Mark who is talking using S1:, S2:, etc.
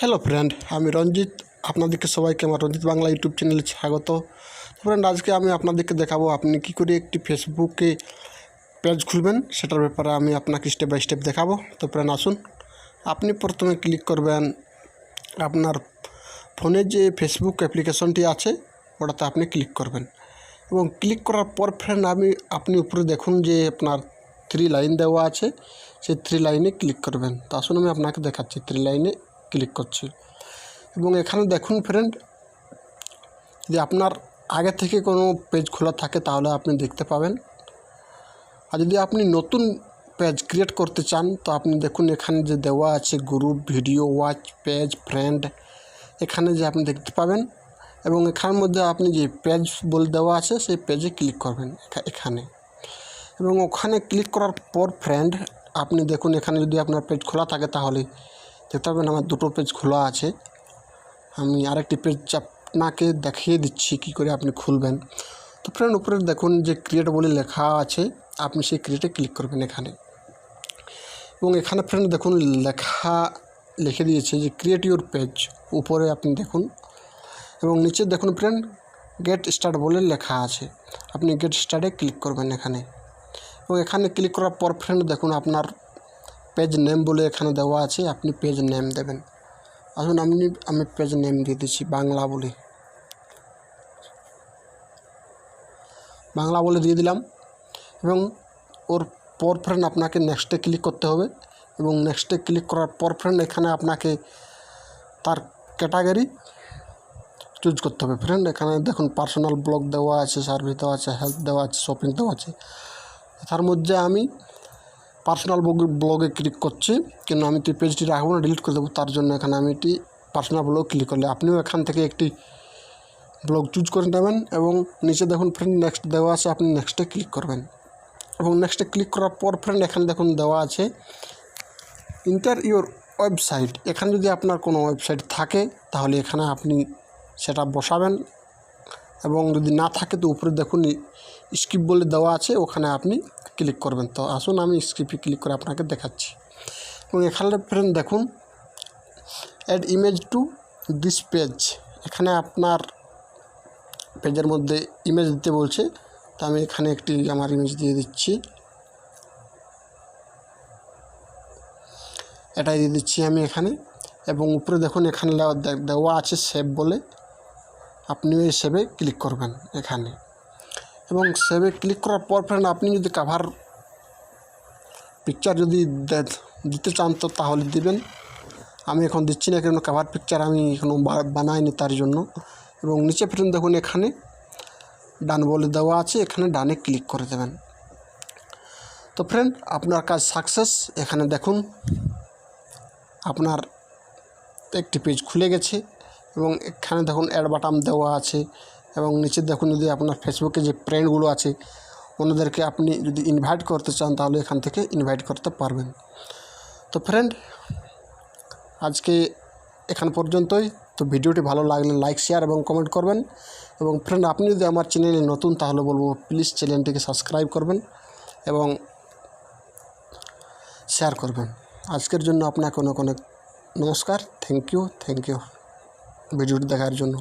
S1: Hello friend, আমি রঞ্জিত। আপনাদেরকে সবাইকে আমার রঞ্জিত বাংলা ইউটিউব চ্যানেলে স্বাগত। ফ্রেন্ড, আজকে আমি আপনাদেরকে দেখাবো আপনি কী করে একটি ফেসবুকে পেজ খুলবেন, সেটার ব্যাপারে আমি আপনাকে স্টেপ বাই স্টেপ দেখাবো। তো ফ্রেন্ড আসুন, আপনি প্রথমে ক্লিক করবেন আপনার ফোনে যে ফেসবুক অ্যাপ্লিকেশনটি আছে ওটাতে আপনি ক্লিক করবেন, এবং ক্লিক করার পর ফ্রেন্ড আপনি উপরে দেখুন যে আপনার 3 লাইন দেওয়া আছে, সেই 3 লাইনে ক্লিক করবেন। তো আসুন আমি আপনাকে দেখাচ্ছি। 3 লাইনে ক্লিক করছি এবং এখানে দেখুন ফ্রেন্ড, যদি আপনার আগে থেকে কোনো পেজ খোলা থাকে তাহলে আপনি দেখতে পাবেন, আর যদি আপনি নতুন পেজ ক্রিয়েট করতে চান তো আপনি দেখুন এখানে যে দেওয়া আছে group, video, watch, page, friend, এখানে যে আপনি দেখতে পাবেন, এবং এখানের মধ্যে আপনি যে পেজ বলে দেওয়া আছে সেই পেজে ক্লিক করবেন এখানে। এবং ওখানে ক্লিক করার পর ফ্রেন্ড আপনি দেখুন এখানে যদি আপনার পেজ খোলা থাকে তাহলে দেখতে পাবেন আমার 2টো পেজ খোলা আছে। আমি আরেকটি পেজ আপনাকে দেখিয়ে দিচ্ছি কী করে আপনি খুলবেন। তো ফ্রেন্ড উপরে দেখুন যে ক্রিয়েট বলে লেখা আছে, আপনি সেই ক্রিয়েটে ক্লিক করবেন এখানে। এবং এখানে ফ্রেন্ড দেখুন লেখা লিখে দিয়েছে যে ক্রিয়েট ইউর পেজ, উপরে আপনি দেখুন, এবং নিচে দেখুন ফ্রেন্ড গেট স্টার্ট বলে লেখা আছে, আপনি গেট স্টার্টে ক্লিক করবেন এখানে। এবং এখানে ক্লিক করার পর ফ্রেন্ড দেখুন আপনার পেজ নেম বলে এখানে দেওয়া আছে, আপনি পেজ নেম দেবেন। আসুন আমি পেজ নেম দিয়ে দিচ্ছি বাংলা বলে দিয়ে দিলাম। এবং ওর পর ফ্রেন্ড আপনাকে নেক্সটে ক্লিক করতে হবে, এবং নেক্সটে ক্লিক করার পর ফ্রেন্ড এখানে আপনাকে তার ক্যাটাগরি চুজ করতে হবে। ফ্রেন্ড এখানে দেখুন পার্সোনাল ব্লগ দেওয়া আছে, সার্ভিস দেওয়া আছে, হেল্প দেওয়া আছে, শপিং দেওয়া আছে। তার মধ্যে আমি পার্সোনাল ব্লগে ক্লিক করছি, কিন্তু আমি তো পেজটি রাখবো না, ডিলিট করে দেবো। তার জন্য এখানে আমি এটি পার্সোনাল ব্লগ ক্লিক করলে আপনিও এখান থেকে একটি ব্লগ চুজ করে নেবেন। এবং নিচে দেখুন ফ্রেন্ড নেক্সট দেওয়া আছে, আপনি নেক্সটে ক্লিক করবেন। এবং নেক্সটে ক্লিক করার পর ফ্রেন্ড এখানে দেখুন দেওয়া আছে ইন্টার ইউর ওয়েবসাইট। এখানে যদি আপনার কোনো ওয়েবসাইট থাকে তাহলে এখানে আপনি সেটা বসাবেন, এবং যদি না থাকে তো উপরে দেখুন স্কিপ বলে দেওয়া আছে, ওখানে আপনি ক্লিক করবেন। তো আসুন আমি স্কিপে ক্লিক করে আপনাকে দেখাচ্ছি। এবং এখানে ফ্রেন্ড দেখুন add image to this page, এখানে আপনার পেজের মধ্যে ইমেজ দিতে বলছে। তো আমি এখানে একটি আমার ইমেজ দিয়ে দিচ্ছি, এটাই দিয়ে দিচ্ছি আমি এখানে। এবং উপরে দেখুন এখানে দেওয়া আছে সেভ বলে, আপনি ওই সেভে ক্লিক করবেন এখানে। এবং সেভে ক্লিক করার পর ফ্রেন্ড আপনি যদি কভার পিকচার যদি দিতে চান তো তাহলে দিবেন। আমি এখন দিচ্ছি না, কারণ কভার পিকচার আমি এখনও বানাইনি তার জন্য। এবং নিচে ফ্রেন্ড দেখুন এখানে ডান বলে দেওয়া আছে, এখানে ডানে ক্লিক করে দেবেন। তো ফ্রেন্ড আপনার কাজ সাকসেস। এখানে দেখুন আপনার একটি পেজ খুলে গেছে, এবং এখানে দেখুন অ্যাড বাটন দেওয়া আছে। এবং নিচে দেখুন যদি আপনার ফেসবুকে যে ফ্রেন্ডগুলো আছে ওনাদেরকে আপনি যদি ইনভাইট করতে চান তাহলে এখান থেকে ইনভাইট করতে পারবেন। তো ফ্রেন্ড আজকে এখান পর্যন্তই। তো ভিডিওটি ভালো লাগলে লাইক, শেয়ার এবং কমেন্ট করবেন। এবং ফ্রেন্ড আপনি যদি আমার চ্যানেলে নতুন তাহলে বলবো প্লিজ চ্যানেলটিকে সাবস্ক্রাইব করবেন এবং শেয়ার করবেন। আজকের জন্য আপনাকে অনেক অনেক নমস্কার। থ্যাংক ইউ ভিডিওটি দেখার জন্য।